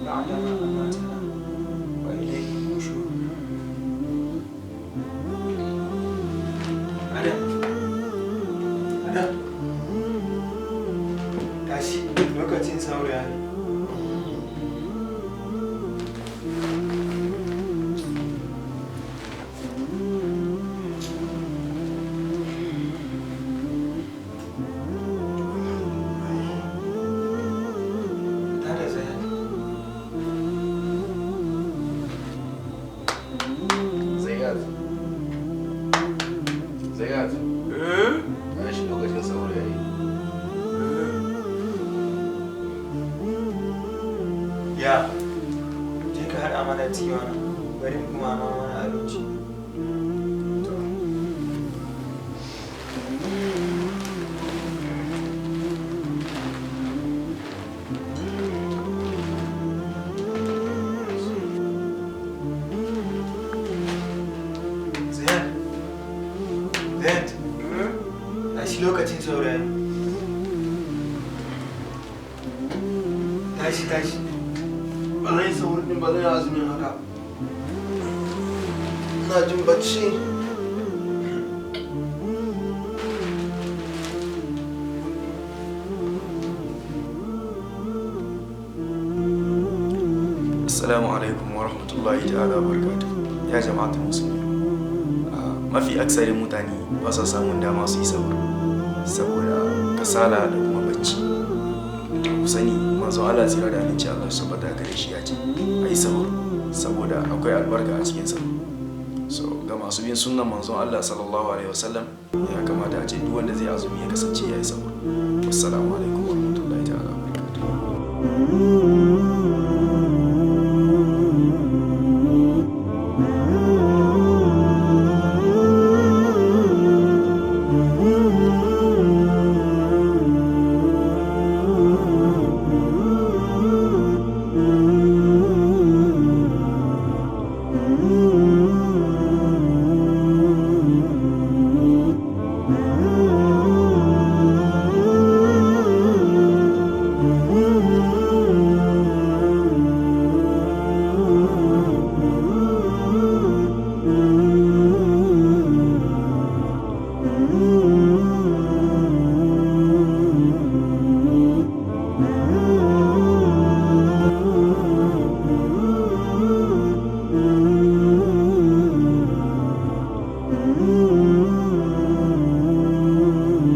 بعدما أماتنا وإليه النشور. Adam, tashi lokacin sauraya ne. Zayyad. Tashi lokacin sauro yayi. Ya, je ka haɗa mana tiwana, bari kuma mana abinci. Zayyad, tashi lokacin saurayi. Tashi. Ba zan yi saurin din ba zan yi azumin haka. Ina jin bacci. Assalamu alaikum wa rahmatullahi ta'ala wa barakatuh. Ya jama'atul musulmi. Mafi aksarin mutane ba sa samun dama su yi saboda kasala da kuma bacci. Ku sani manzon Allah tsira da aminci Allah su bada gare shi ya ce a yi sahur saboda akwai albarka a cikin sahur. So ga masu bin sunnan manzon Allah sallallahu alaihi wasallam ya kamata a ce duk wanda zai azumi ya kasance ya yi sahur. Assalamu alaikum wa rahmatullahi ta'ala wa barakatuh.